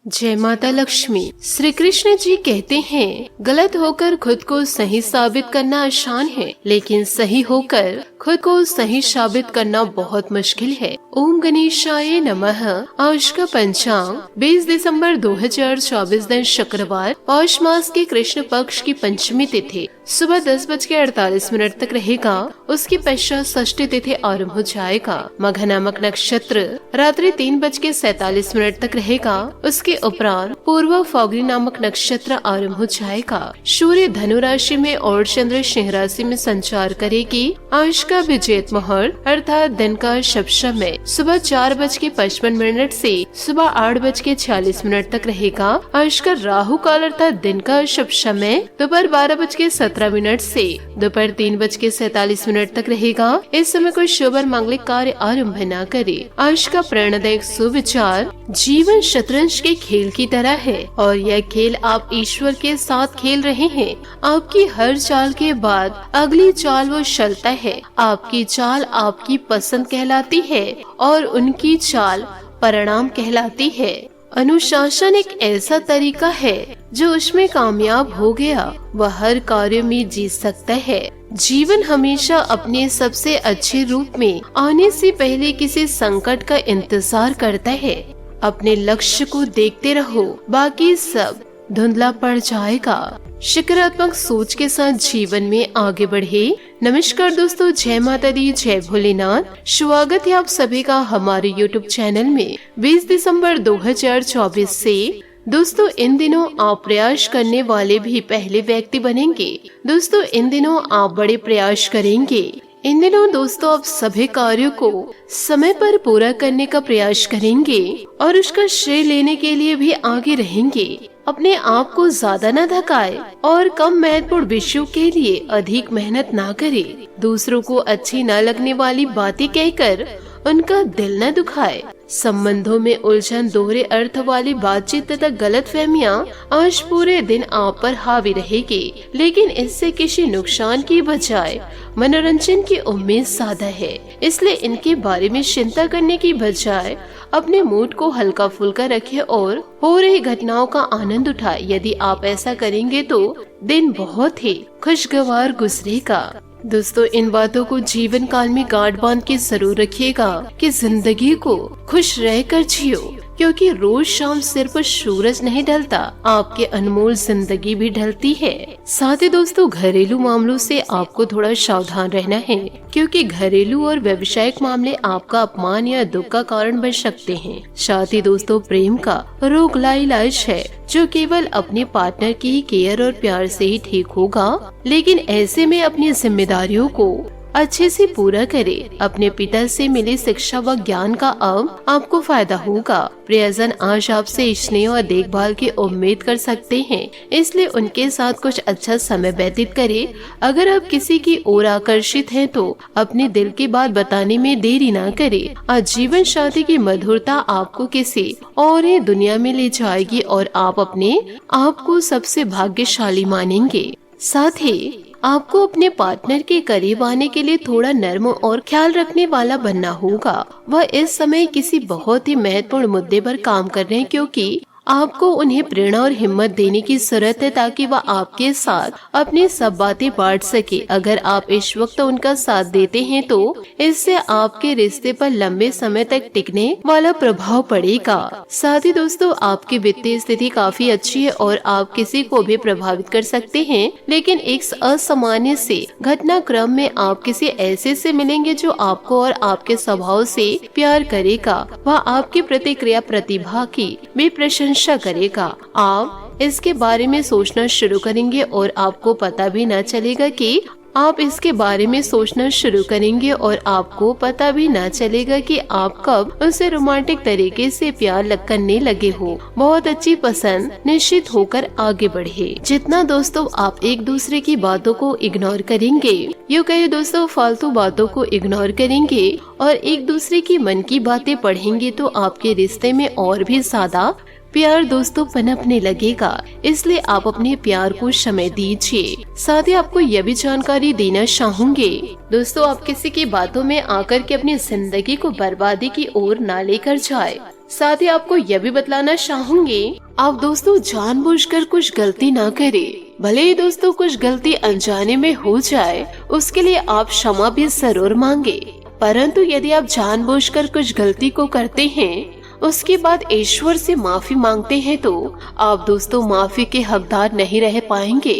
जय माता लक्ष्मी। श्री कृष्ण जी कहते हैं, गलत होकर खुद को सही साबित करना आसान है, लेकिन सही होकर खुद को सही साबित करना बहुत मुश्किल है। ओम गणेशाय नमः। आज का पंचांग 20 दिसंबर 2024 दिन शुक्रवार, पौष मास के कृष्ण पक्ष की पंचमी तिथि सुबह 10:48 तक रहेगा। उसकी पश्चात षष्ठी तिथि आरंभ हो जाएगा। मघ नामक नक्षत्र रात्रि 3:47 तक रहेगा। उसके उपरांत पूर्व फाल्गुनी नामक नक्षत्र आरंभ हो जाएगा। सूर्य धनु राशि में और चंद्र सिंह राशि में संचार करेगी। आज का विजेत मुहूर्त अर्थात दिन का शुभ समय सुबह 4:55 से सुबह 8:46 तक रहेगा। आज का राहु काल अर्थात दिन का शुभ समय दोपहर 12:17 से दोपहर 3:47 तक रहेगा। इस समय कोई शुभ और मांगलिक कार्य आरंभ न करे। आज का प्रेरणादायक सुविचार, जीवन शतरंज के खेल की तरह है और यह खेल आप ईश्वर के साथ खेल रहे हैं। आपकी हर चाल के बाद अगली चाल वो चलता है। आपकी चाल आपकी पसंद कहलाती है और उनकी चाल परिणाम कहलाती है। अनुशासन एक ऐसा तरीका है जो उसमें कामयाब हो गया वह हर कार्य में जीत सकता है। जीवन हमेशा अपने सबसे अच्छे रूप में आने से पहले किसी संकट का इंतजार करता है। अपने लक्ष्य को देखते रहो, बाकी सब धुंधला पड़ जाएगा। सकारात्मक सोच के साथ जीवन में आगे बढ़े। नमस्कार दोस्तों, जय माता दी, जय भोलेनाथ। स्वागत है आप सभी का हमारे YouTube चैनल में। 20 दिसंबर 2024 से दोस्तों इन दिनों आप प्रयास करने वाले भी पहले व्यक्ति बनेंगे। दोस्तों इन दिनों आप बड़े प्रयास करेंगे। इन दिनों दोस्तों आप सभी कार्यों को समय पर पूरा करने का प्रयास करेंगे और उसका श्रेय लेने के लिए भी आगे रहेंगे। अपने आप को ज्यादा न थकाए और कम महत्वपूर्ण विषयों के लिए अधिक मेहनत ना करे। दूसरों को अच्छी न लगने वाली बातें कहकर उनका दिल न दुखाए। संबंधों में उलझन, दोहरे अर्थ वाली बातचीत तथा गलतफहमियां आज पूरे दिन आप पर हावी रहेगी, लेकिन इससे किसी नुकसान की बजाय मनोरंजन की उम्मीद ज्यादा है। इसलिए इनके बारे में चिंता करने की बजाय अपने मूड को हल्का फुल्का रखें और हो रही घटनाओं का आनंद उठाए। यदि आप ऐसा करेंगे तो दिन बहुत ही खुशगवार गुजरेगा। दोस्तों इन बातों को जीवन काल में गांठ बांध के जरूर रखिएगा कि जिंदगी को खुश रहकर जियो, क्योंकि रोज शाम सिर पर सूरज नहीं ढलता, आपके अनमोल जिंदगी भी ढलती है। साथ ही दोस्तों घरेलू मामलों से आपको थोड़ा सावधान रहना है, क्योंकि घरेलू और व्यवसायिक मामले आपका अपमान या दुख का कारण बन सकते हैं। साथ ही दोस्तों प्रेम का रोगला इलाज है जो केवल अपने पार्टनर की केयर और प्यार से ही ठीक होगा, लेकिन ऐसे में अपनी जिम्मेदारियों को अच्छे से पूरा करें। अपने पिता से मिली शिक्षा व ज्ञान का अब आपको फायदा होगा। प्रियजन आज आपसे स्नेह और देखभाल की उम्मीद कर सकते हैं, इसलिए उनके साथ कुछ अच्छा समय व्यतीत करें। अगर आप किसी की ओर आकर्षित हैं तो अपने दिल की बात बताने में देरी न करें। आज जीवन साथी की मधुरता आपको किसी और ही दुनिया में ले जाएगी और आप अपने आप को सबसे भाग्यशाली मानेंगे। साथ ही आपको अपने पार्टनर के करीब आने के लिए थोड़ा नर्म और ख्याल रखने वाला बनना होगा। वह इस समय किसी बहुत ही महत्वपूर्ण मुद्दे पर काम कर रहे हैं, क्योंकि आपको उन्हें प्रेरणा और हिम्मत देने की जरूरत है ताकि वह आपके साथ अपनी सब बातें बांट सके। अगर आप इस वक्त उनका साथ देते हैं तो इससे आपके रिश्ते पर लंबे समय तक टिकने वाला प्रभाव पड़ेगा। साथ ही दोस्तों आपकी वित्तीय स्थिति काफी अच्छी है और आप किसी को भी प्रभावित कर सकते हैं, लेकिन एक असामान्य से घटनाक्रम में आप किसी ऐसे से मिलेंगे जो आपको और आपके स्वभाव से प्यार करेगा। वह आपकी प्रतिक्रिया प्रतिभा की भी प्रशंसा करेगा। आप इसके बारे में सोचना शुरू करेंगे और आपको पता भी न चलेगा कि आप इसके बारे में सोचना शुरू करेंगे और आपको पता भी न चलेगा कि आप कब उसे रोमांटिक तरीके से प्यार करने लगे हो। बहुत अच्छी पसंद निश्चित होकर आगे बढ़े। जितना दोस्तों आप एक दूसरे की बातों को इग्नोर करेंगे, यूँ कहे दोस्तों फालतू बातों को इग्नोर करेंगे और एक दूसरे की मन की बातें पढ़ेंगे तो आपके रिश्ते में और भी ज्यादा प्यार दोस्तों पनपने लगेगा। इसलिए आप अपने प्यार को समय दीजिए। साथ ही आपको यह भी जानकारी देना चाहूंगे दोस्तों, आप किसी की बातों में आकर के अपनी जिंदगी को बर्बादी की ओर ना लेकर जाए। साथ ही आपको यह भी बतलाना चाहूंगी, आप दोस्तों जानबूझकर कुछ गलती ना करें। भले ही दोस्तों कुछ गलती अनजाने में हो जाए, उसके लिए आप क्षमा भी जरूर मांगे, परंतु यदि आप जानबूझकर कुछ गलती को करते हैं, उसके बाद ईश्वर से माफी मांगते हैं, तो आप दोस्तों माफी के हकदार नहीं रह पाएंगे।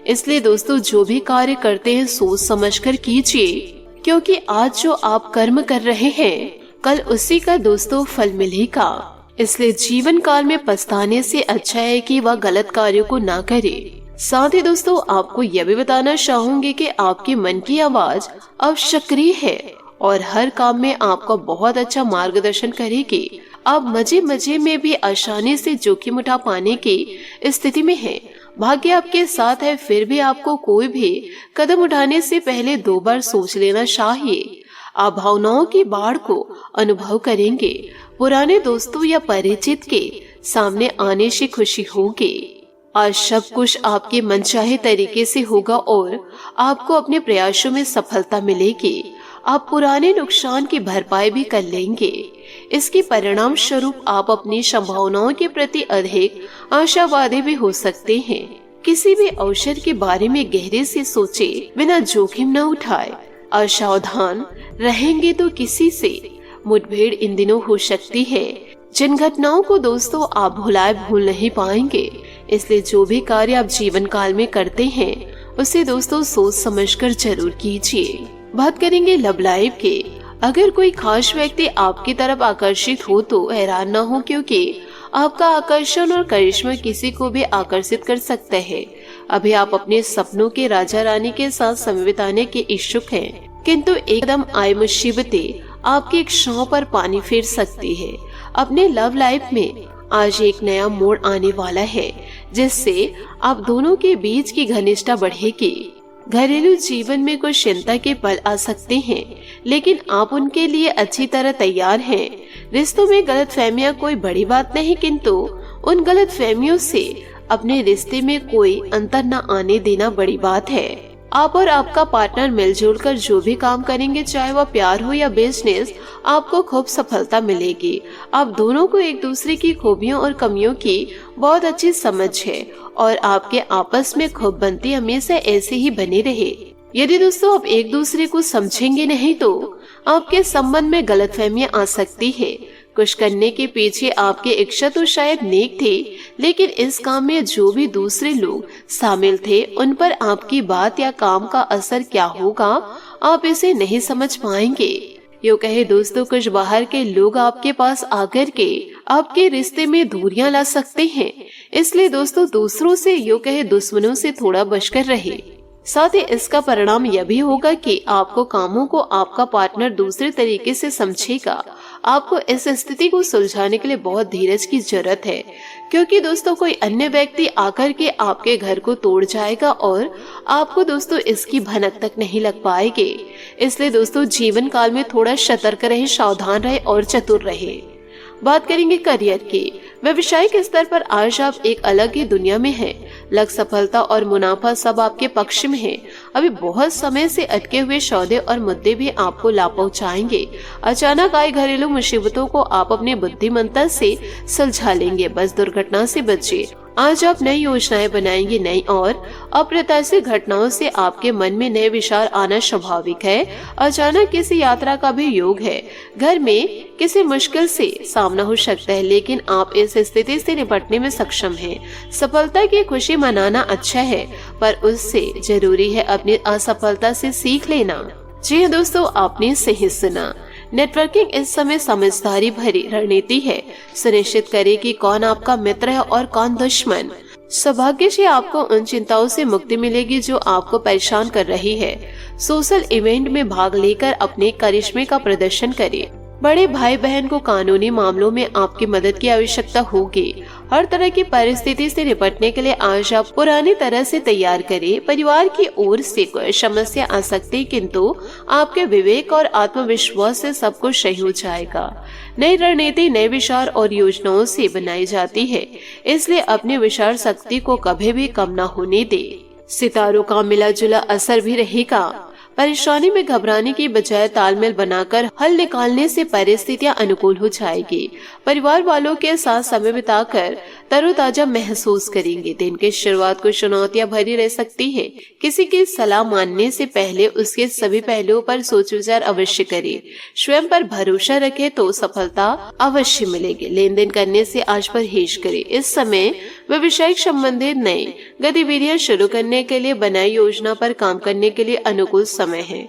इसलिए दोस्तों जो भी कार्य करते हैं सोच समझकर कीजिए, क्योंकि आज जो आप कर्म कर रहे हैं कल उसी का दोस्तों फल मिलेगा। इसलिए जीवन काल में पछताने से अच्छा है कि वह गलत कार्यों को ना करे। साथ ही दोस्तों आपको यह भी बताना चाहूंगी कि आपके मन की आवाज अब सक्रिय है और हर काम में आपका बहुत अच्छा मार्गदर्शन करेगी। आप मजे मजे में भी आसानी से जोखिम उठा पाने की स्थिति में हैं। भाग्य आपके साथ है, फिर भी आपको कोई भी कदम उठाने से पहले 2 बार सोच लेना चाहिए। आप भावनाओं की बाढ़ को अनुभव करेंगे। पुराने दोस्तों या परिचित के सामने आने से खुशी होगी। आज सब कुछ आपके मनचाहे तरीके से होगा और आपको अपने प्रयासों में सफलता मिलेगी। आप पुराने नुकसान की भरपाई भी कर लेंगे। इसके परिणाम स्वरूप आप अपनी संभावनाओं के प्रति अधिक आशावादी भी हो सकते हैं। किसी भी अवसर के बारे में गहरे से सोचे बिना जोखिम न उठाए। असावधान रहेंगे तो किसी से मुठभेड़ इन दिनों हो सकती है, जिन घटनाओं को दोस्तों आप भूल नहीं पाएंगे। इसलिए जो भी कार्य आप जीवन काल में करते हैं उसे दोस्तों सोच समझकर जरूर कीजिए। बात करेंगे लव लाइफ के। अगर कोई खास व्यक्ति आपकी तरफ आकर्षित हो तो हैरान न हो, क्योंकि आपका आकर्षण और करिश्मा किसी को भी आकर्षित कर सकता है। अभी आप अपने सपनों के राजा रानी के साथ समय बिताने के इच्छुक हैं, किंतु एकदम आई मुसीबतें आपकी इच्छाओं पर पानी फेर सकती है। अपने लव लाइफ में आज एक नया मोड़ आने वाला है, जिससे आप दोनों के बीच की घनिष्ठता बढ़ेगी। घरेलू जीवन में कुछ चिंता के पल आ सकते हैं, लेकिन आप उनके लिए अच्छी तरह तैयार हैं। रिश्तों में गलतफहमियां कोई बड़ी बात नहीं, किंतु उन गलतफहमियों से अपने रिश्ते में कोई अंतर न आने देना बड़ी बात है। आप और आपका पार्टनर मिलजुल कर जो भी काम करेंगे, चाहे वह प्यार हो या बिजनेस, आपको खूब सफलता मिलेगी। आप दोनों को एक दूसरे की खूबियों और कमियों की बहुत अच्छी समझ है और आपके आपस में खूब बनती हमेशा ऐसे ही बने रहे। यदि दोस्तों आप एक दूसरे को समझेंगे नहीं तो आपके संबंध में गलतफहमियां आ सकती है। कुछ करने के पीछे आपकी इच्छा तो शायद नेक थी, लेकिन इस काम में जो भी दूसरे लोग शामिल थे उन पर आपकी बात या काम का असर क्या होगा, आप इसे नहीं समझ पाएंगे। यूँ कहे दोस्तों, कुछ बाहर के लोग आपके पास आकर के आपके रिश्ते में दूरियां ला सकते हैं। इसलिए दोस्तों दूसरों से, यूँ कहे दुश्मनों से थोड़ा बचकर रहे। साथ ही इसका परिणाम यह भी होगा कि आपको कामों को आपका पार्टनर दूसरे तरीके से समझेगा। आपको इस स्थिति को सुलझाने के लिए बहुत धीरज की जरूरत है, क्योंकि दोस्तों कोई अन्य व्यक्ति आकर के आपके घर को तोड़ जाएगा और आपको दोस्तों इसकी भनक तक नहीं लग पाएगी। इसलिए दोस्तों जीवन काल में थोड़ा सतर्क रहे, सावधान रहे और चतुर रहे। बात करेंगे करियर की। व्यवसायिक स्तर पर आज आप एक अलग ही दुनिया में हैं। लग सफलता और मुनाफा सब आपके पक्ष में है। अभी बहुत समय से अटके हुए सौदे और मुद्दे भी आपको लाभ पहुंचाएंगे। अचानक आई घरेलू मुसीबतों को आप अपने बुद्धिमत्ता से सुलझा लेंगे। बस दुर्घटना से बचिए। आज आप नई योजनाएं बनाएंगे। नई और अप्रत्याशित घटनाओं से आपके मन में नए विचार आना स्वाभाविक है। अचानक किसी यात्रा का भी योग है। घर में किसी मुश्किल से सामना हो सकता है, लेकिन आप इस स्थिति से निपटने में सक्षम हैं। सफलता की खुशी मनाना अच्छा है, पर उससे जरूरी है अपनी असफलता से सीख लेना। जी हाँ दोस्तों, आपने सही सुना। नेटवर्किंग इस समय समझदारी भरी रणनीति है। सुनिश्चित करे कि कौन आपका मित्र है और कौन दुश्मन। सौभाग्य से आपको उन चिंताओं से मुक्ति मिलेगी जो आपको परेशान कर रही है। सोशल इवेंट में भाग लेकर अपने करिश्मे का प्रदर्शन करें। बड़े भाई बहन को कानूनी मामलों में आपकी मदद की आवश्यकता होगी। हर तरह की परिस्थिति से निपटने के लिए आज आप पुरानी तरह से तैयार करें। परिवार की ओर से कोई समस्या आ सकती, किंतु आपके विवेक और आत्मविश्वास से सब कुछ सही हो जाएगा। नई रणनीति नए विचार और योजनाओं से बनाई जाती है, इसलिए अपने विचार शक्ति को कभी भी कम न होने दे। सितारों का मिला जुला असर भी रहेगा। परेशानी में घबराने की बजाय तालमेल बनाकर हल निकालने से परिस्थितियां अनुकूल हो जाएगी। परिवार वालों के साथ समय बिताकर तरोताजा महसूस करेंगे। दिन की शुरुआत को चुनौतियां भरी रह सकती है। किसी की सलाह मानने से पहले उसके सभी पहलुओं पर सोच विचार अवश्य करें। स्वयं पर भरोसा रखें तो सफलता अवश्य मिलेगी। लेन देन करने से आज परहेज करें। इस समय व्यवसायिक संबंधित नई गतिविधियां शुरू करने के लिए बनाई योजना पर काम करने के लिए अनुकूल समय है।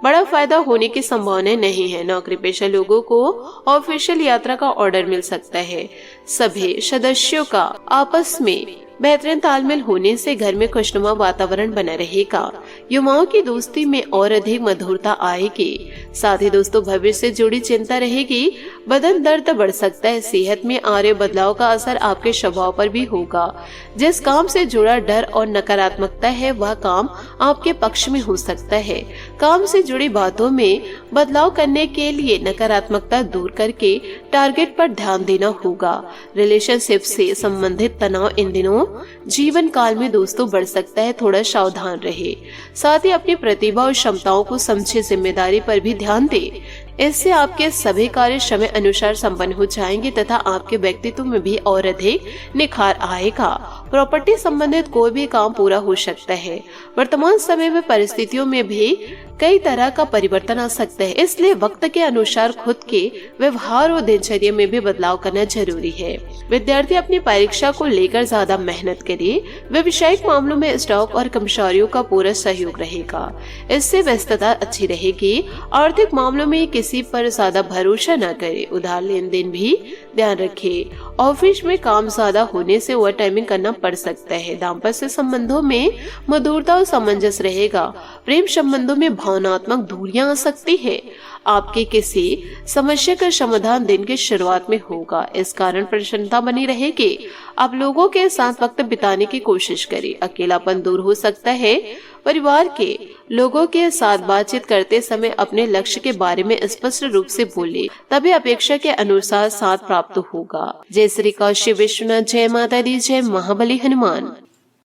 बड़ा फायदा होने की संभावना नहीं है। नौकरी पेशा लोगों को ऑफिशियल यात्रा का ऑर्डर मिल सकता है। सभी सदस्यों का आपस में बेहतरीन तालमेल होने से घर में खुशनुमा वातावरण बना रहेगा। युवाओं की दोस्ती में और अधिक मधुरता आएगी। साथ ही दोस्तों भविष्य से जुड़ी चिंता रहेगी। बदन दर्द बढ़ सकता है। सेहत में आ रहे बदलाव का असर आपके स्वभाव पर भी होगा। जिस काम से जुड़ा डर और नकारात्मकता है वह काम आपके पक्ष में हो सकता है। काम से जुड़ी बातों में बदलाव करने के लिए नकारात्मकता दूर करके टारगेट पर ध्यान देना होगा। रिलेशनशिप से संबंधित तनाव इन दिनों जीवन काल में दोस्तों बढ़ सकता है। थोड़ा सावधान रहे। साथ ही अपनी प्रतिभा और क्षमताओं को समझे। जिम्मेदारी पर भी ध्यान दे। इससे आपके सभी कार्य समय अनुसार संपन्न हो जाएंगे तथा आपके व्यक्तित्व में भी और अधिक निखार आएगा। प्रॉपर्टी संबंधित कोई भी काम पूरा हो सकता है। वर्तमान समय में परिस्थितियों में भी कई तरह का परिवर्तन आ सकता है। इसलिए वक्त के अनुसार खुद के व्यवहार और दिनचर्या में भी बदलाव करना जरूरी है। विद्यार्थी अपनी परीक्षा को लेकर ज्यादा मेहनत करे। व्यवसायिक मामलों में स्टॉक और कर्मचारियों का पूरा सहयोग रहेगा। इससे व्यस्तता अच्छी रहेगी। आर्थिक मामलों में किसी पर ज्यादा भरोसा न करे। उधार लेन देन भी ध्यान रखे। ऑफिस में काम ज्यादा होने से ओवर टाइमिंग करना पड़ सकता है। दाम्पत्य संबंधों में मधुरता और सामंजस्य रहेगा। प्रेम संबंधों में भावनात्मक दूरियां आ सकती है। आपके किसी समस्या का समाधान दिन की शुरुआत में होगा। इस कारण प्रसन्नता बनी रहेगी। आप लोगों के साथ वक्त बिताने की कोशिश करें। अकेलापन दूर हो सकता है। परिवार के लोगों के साथ बातचीत करते समय अपने लक्ष्य के बारे में स्पष्ट रूप से बोले, तभी अपेक्षा के अनुसार साथ प्राप्त होगा। जय श्री काशी विश्वनाथ, जय माता दी, जय महाबली हनुमान।